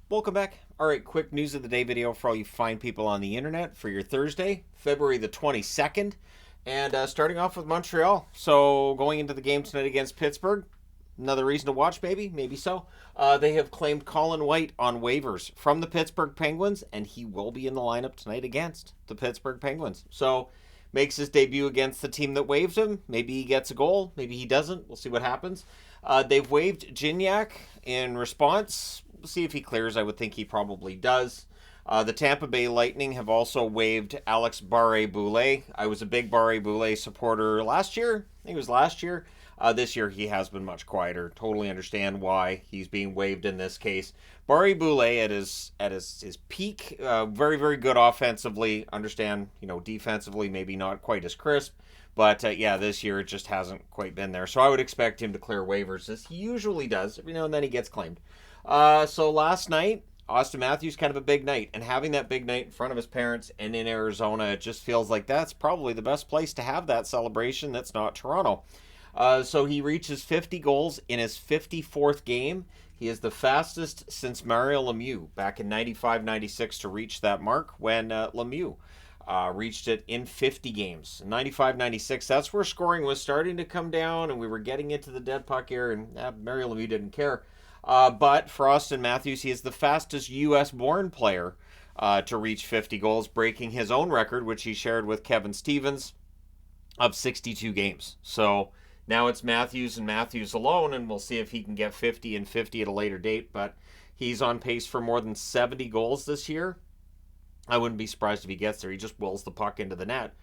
Welcome back. All right, quick news of the day video for all you fine people on the internet for your Thursday, February the 22nd. And starting off with Montreal. So going into the game tonight against Pittsburgh, another reason to watch, maybe so. They have claimed Colin White on waivers from the Pittsburgh Penguins, and he will be in the lineup tonight against the Pittsburgh Penguins. So makes his debut against the team that waived him. Maybe he gets a goal, maybe he doesn't. We'll see what happens. They've waived Gignac in response. We'll see if he clears. I would think he probably does. The Tampa Bay Lightning have also waived Alex Barré-Boulet. I was a big Barré-Boulet supporter last year. I think it was last year. This year he has been much quieter. Totally understand why he's being waived in this case. Barré-Boulet at his peak, very, very good offensively. Understand, defensively maybe not quite as crisp. But this year it just hasn't quite been there. So I would expect him to clear waivers, as he usually does. Every now and then he gets claimed. So last night, Auston Matthews, kind of a big night. And having that big night in front of his parents and in Arizona, it just feels like that's probably the best place to have that celebration that's not Toronto. So he reaches 50 goals in his 54th game. He is the fastest since Mario Lemieux back in 95-96 to reach that mark when Lemieux reached it in 50 games. 95-96, that's where scoring was starting to come down and we were getting into the dead puck era, and Mario Lemieux didn't care. But for Auston Matthews, he is the fastest U.S.-born player to reach 50 goals, breaking his own record, which he shared with Kevin Stevens, of 62 games. So now it's Matthews and Matthews alone, and we'll see if he can get 50 and 50 at a later date. But he's on pace for more than 70 goals this year. I wouldn't be surprised if he gets there. He just wills the puck into the net.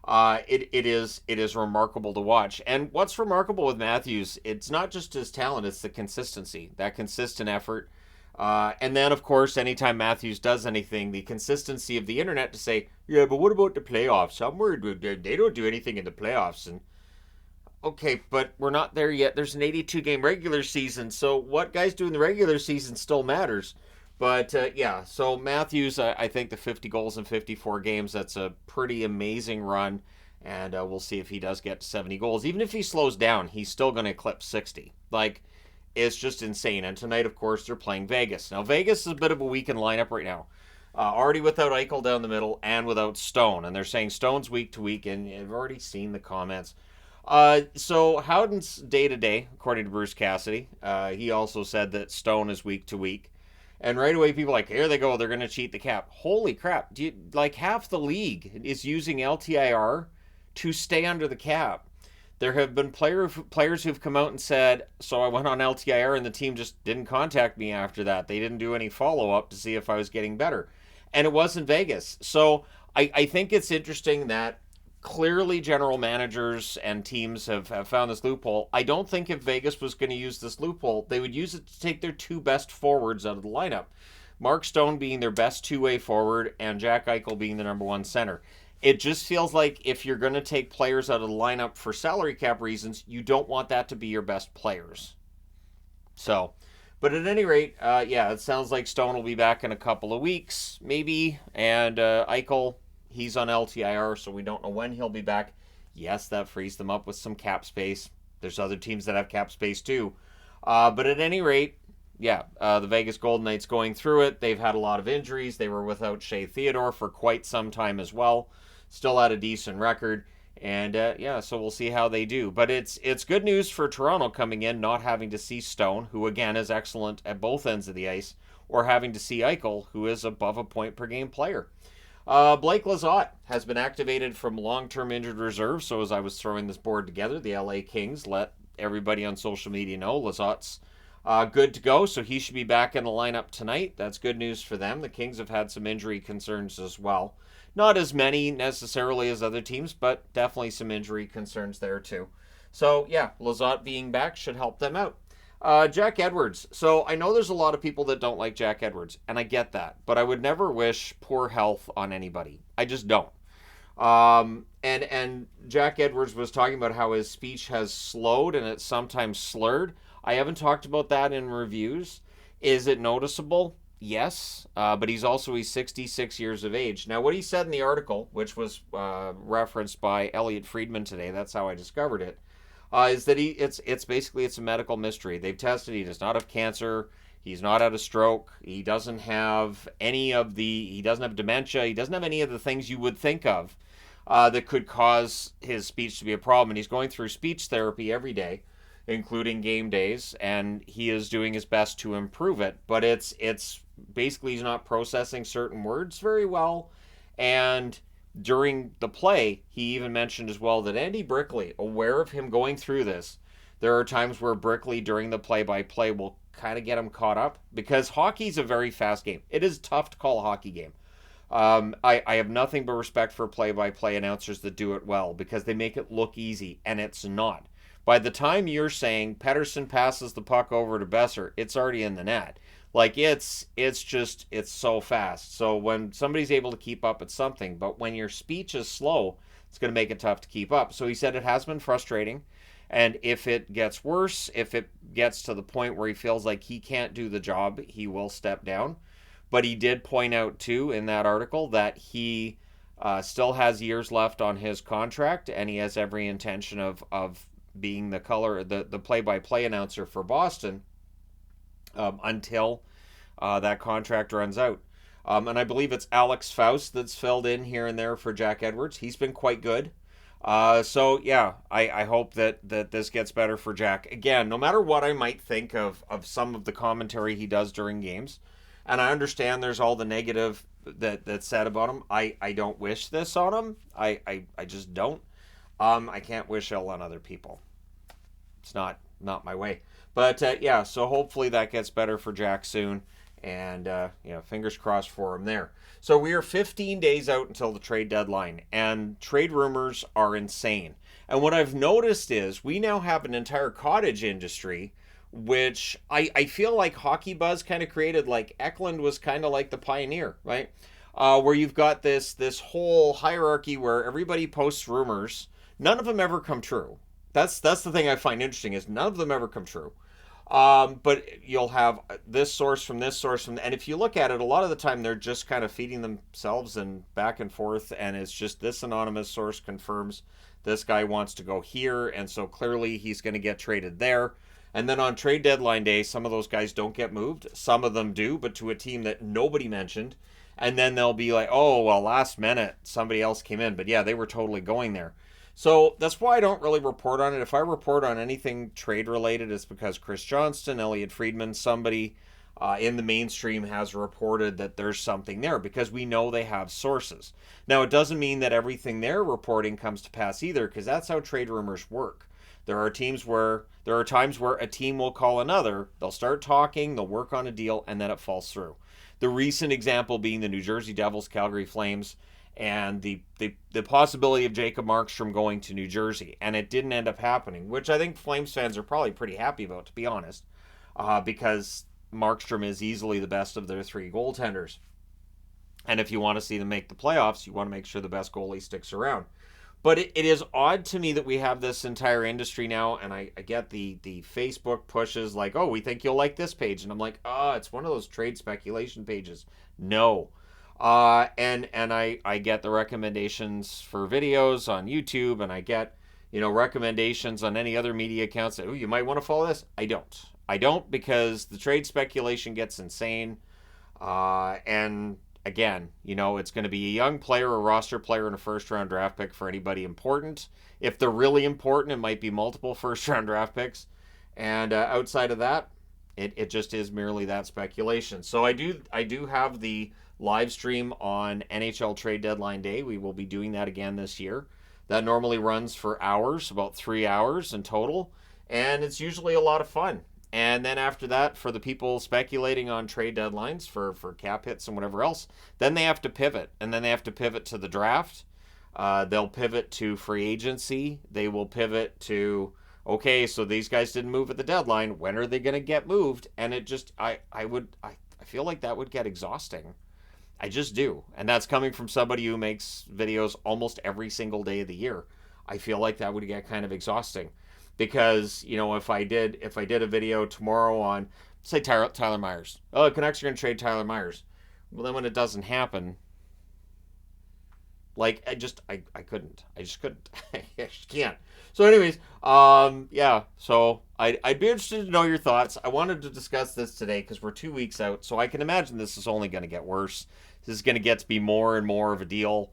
It is remarkable to watch. And what's remarkable with Matthews, it's not just his talent, it's the consistency, that consistent effort. And then, of course, anytime Matthews does anything, the consistency of the internet to say, yeah, but what about the playoffs? I'm worried they don't do anything in the playoffs. And okay, but we're not there yet. There's an 82-game regular season, so what guys do in the regular season still matters. But, so Matthews, I think the 50 goals in 54 games, that's a pretty amazing run. And we'll see if he does get to 70 goals. Even if he slows down, he's still going to eclipse 60. It's just insane. And tonight, of course, they're playing Vegas. Now, Vegas is a bit of a weakened lineup right now. Already without Eichel down the middle and without Stone. And they're saying Stone's week to week, and I've already seen the comments. So Howden's day-to-day, according to Bruce Cassidy. He also said that Stone is week to week. And right away, people are like, here they go, they're going to cheat the cap. Holy crap. Half the league is using LTIR to stay under the cap. There have been players who've come out and said, so I went on LTIR and the team just didn't contact me after that. They didn't do any follow-up to see if I was getting better. And it wasn't Vegas. So I think it's interesting that clearly general managers and teams have found this loophole. I don't think if Vegas was going to use this loophole, they would use it to take their two best forwards out of the lineup. Mark Stone being their best two-way forward and Jack Eichel being the number one center. It just feels like if you're going to take players out of the lineup for salary cap reasons, you don't want that to be your best players. So, but at any rate, it sounds like Stone will be back in a couple of weeks, maybe, and Eichel, he's on LTIR, so we don't know when he'll be back. Yes, that frees them up with some cap space. There's other teams that have cap space too. But at any rate, the Vegas Golden Knights going through it. They've had a lot of injuries. They were without Shea Theodore for quite some time as well. Still had a decent record. And so we'll see how they do. But it's good news for Toronto coming in, not having to see Stone, who again is excellent at both ends of the ice, or having to see Eichel, who is above a point per game player. Blake Lizotte has been activated from long-term injured reserve, so as I was throwing this board together, the LA Kings let everybody on social media know Lizotte's good to go, so he should be back in the lineup tonight. That's good news for them. The Kings have had some injury concerns as well. Not as many necessarily as other teams, but definitely some injury concerns there too. So, Lizotte being back should help them out. Jack Edwards. So I know there's a lot of people that don't like Jack Edwards, and I get that, but I would never wish poor health on anybody. I just don't. And Jack Edwards was talking about how his speech has slowed and it's sometimes slurred. I haven't talked about that in reviews. Is it noticeable? Yes, but he's 66 years of age. Now, what he said in the article, which was referenced by Elliot Friedman today, that's how I discovered it, is that it's basically a medical mystery. They've tested, he does not have cancer. He's not had a stroke. He doesn't have he doesn't have dementia. He doesn't have any of the things you would think of that could cause his speech to be a problem. And he's going through speech therapy every day, including game days, and he is doing his best to improve it. But it's basically he's not processing certain words very well. And during the play, he even mentioned as well that Andy Brickley, aware of him going through this, there are times where Brickley during the play-by-play will kind of get him caught up, because hockey's a very fast game. It is tough to call a hockey game. I have nothing but respect for play-by-play announcers that do it well, because they make it look easy, and it's not. By the time you're saying Pettersson passes the puck over to Besser, it's already in the net. Like, it's so fast. So when somebody's able to keep up, it's something. But when your speech is slow, it's going to make it tough to keep up. So he said it has been frustrating. And if it gets worse, if it gets to the point where he feels like he can't do the job, he will step down. But he did point out, too, in that article that he still has years left on his contract, and he has every intention of being the play-by-play announcer for Boston until that contract runs out. And I believe it's Alex Faust that's filled in here and there for Jack Edwards. He's been quite good. So yeah, I hope that this gets better for Jack. Again, no matter what I might think of some of the commentary he does during games, and I understand there's all the negative that's said about him. I don't wish this on him. I just don't. I can't wish ill on other people. It's not my way. But yeah, so hopefully that gets better for Jack soon. And, fingers crossed for him there. So we are 15 days out until the trade deadline, and trade rumors are insane. And what I've noticed is we now have an entire cottage industry, which I feel like Hockey Buzz kind of created. Like Eklund was kind of like the pioneer, right? Where you've got this whole hierarchy where everybody posts rumors. None of them ever come true. That's the thing I find interesting, is none of them ever come true. But you'll have this source from, and if you look at it, a lot of the time they're just kind of feeding themselves and back and forth, and it's just this anonymous source confirms this guy wants to go here, and so clearly he's going to get traded there. And then on trade deadline day, some of those guys don't get moved. Some of them do, but to a team that nobody mentioned. And then they'll be like, oh, well, last minute somebody else came in, but yeah, they were totally going there. So that's why I don't really report on it. If I report on anything trade related, it's because Chris Johnston, Elliot Friedman, somebody in the mainstream has reported that there's something there, because we know they have sources. Now, it doesn't mean that everything they're reporting comes to pass either, because that's how trade rumors work. There are times where a team will call another, they'll start talking, they'll work on a deal, and then it falls through. The recent example being the New Jersey Devils, Calgary Flames, and the possibility of Jacob Markstrom going to New Jersey, and it didn't end up happening, which I think Flames fans are probably pretty happy about, to be honest, because Markstrom is easily the best of their three goaltenders. And if you want to see them make the playoffs, you want to make sure the best goalie sticks around. But it is odd to me that we have this entire industry now, and I get the Facebook pushes like, oh, we think you'll like this page, and I'm like, it's one of those trade speculation pages. No. And I get the recommendations for videos on YouTube, and I get, recommendations on any other media accounts that, oh, you might want to follow this. I don't, because the trade speculation gets insane. And again, it's going to be a young player, a roster player, and a first-round draft pick for anybody important. If they're really important, it might be multiple first-round draft picks. And outside of that, it just is merely that speculation. So I do have the live stream on NHL trade deadline day. We will be doing that again this year. That normally runs for hours, about 3 hours in total, and it's usually a lot of fun. And then after that, for the people speculating on trade deadlines for cap hits and whatever else, then they have to pivot, and then they have to pivot to the draft. They'll pivot to free agency. They will pivot to, okay, so these guys didn't move at the deadline. When are they going to get moved? And it just, I feel like that would get exhausting. I just do. And that's coming from somebody who makes videos almost every single day of the year. I feel like that would get kind of exhausting, because, if I did a video tomorrow on, say, Tyler Myers. Oh, the Canucks are going to trade Tyler Myers. Well, then when it doesn't happen, Like, I couldn't. I just couldn't. I just can't. So, anyways, yeah. So I'd be interested to know your thoughts. I wanted to discuss this today because we're 2 weeks out, so I can imagine this is only going to get worse. This is going to get to be more and more of a deal,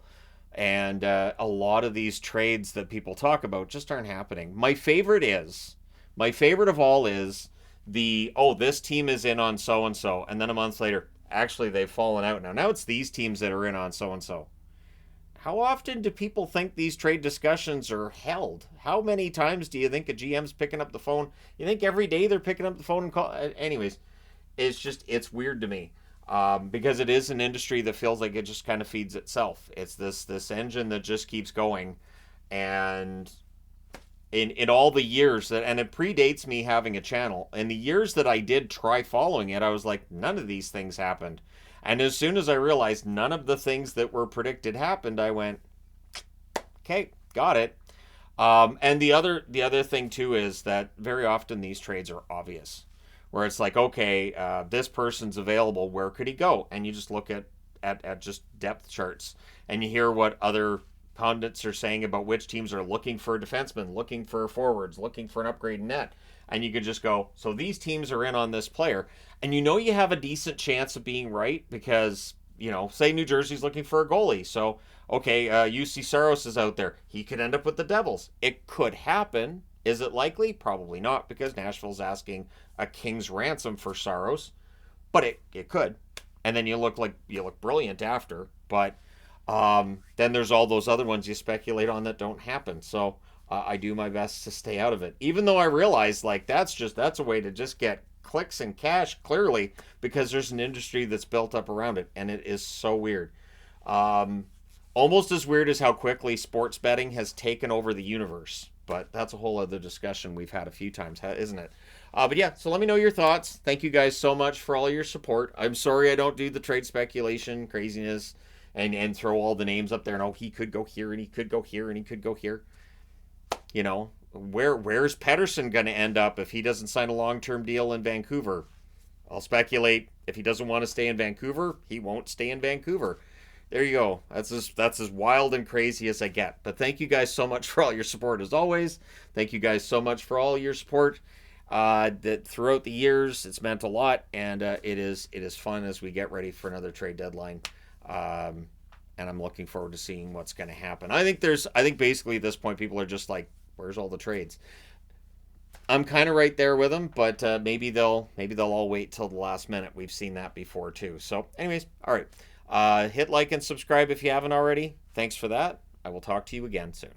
and a lot of these trades that people talk about just aren't happening. My favorite of all is this team is in on so and so, and then a month later, actually they've fallen out now. Now it's these teams that are in on so and so. How often do people think these trade discussions are held? How many times do you think a GM's picking up the phone? You think every day they're picking up the phone and call? Anyways, it's weird to me because it is an industry that feels like it just kind of feeds itself. It's this engine that just keeps going, and in all the years that, and it predates me having a channel, in the years that I did try following it, I was like, none of these things happened. And as soon as I realized none of the things that were predicted happened, I went, okay, got it. And the other thing too is that very often these trades are obvious, where it's like, okay, this person's available. Where could he go? And you just look at just depth charts, and you hear what other pundits are saying about which teams are looking for defensemen, looking for forwards, looking for an upgrade in net. And you could just go, so these teams are in on this player. And you have a decent chance of being right because, say New Jersey's looking for a goalie. So, okay, UC Saros is out there. He could end up with the Devils. It could happen. Is it likely? Probably not, because Nashville's asking a king's ransom for Saros. But it could. And then you look brilliant after. But then there's all those other ones you speculate on that don't happen. So I do my best to stay out of it, even though I realize that's a way to just get clicks and cash, clearly, because there's an industry that's built up around it, and it is so weird. Almost as weird as how quickly sports betting has taken over the universe, but that's a whole other discussion we've had a few times, isn't it? But yeah, so let me know your thoughts. Thank you guys so much for all your support. I'm sorry I don't do the trade speculation craziness and throw all the names up there. No, he could go here, and he could go here, and he could go here. Where's Pettersson going to end up if he doesn't sign a long-term deal in Vancouver? I'll speculate if he doesn't want to stay in Vancouver, he won't stay in Vancouver. There you go. That's as wild and crazy as I get. But thank you guys so much for all your support as always. Thank you guys so much for all your support that throughout the years. It's meant a lot, and it is fun as we get ready for another trade deadline. And I'm looking forward to seeing what's going to happen. I think basically at this point people are just like, where's all the trades? I'm kind of right there with them, but maybe they'll all wait till the last minute. We've seen that before too. So anyways, all right. Hit like and subscribe if you haven't already. Thanks for that. I will talk to you again soon.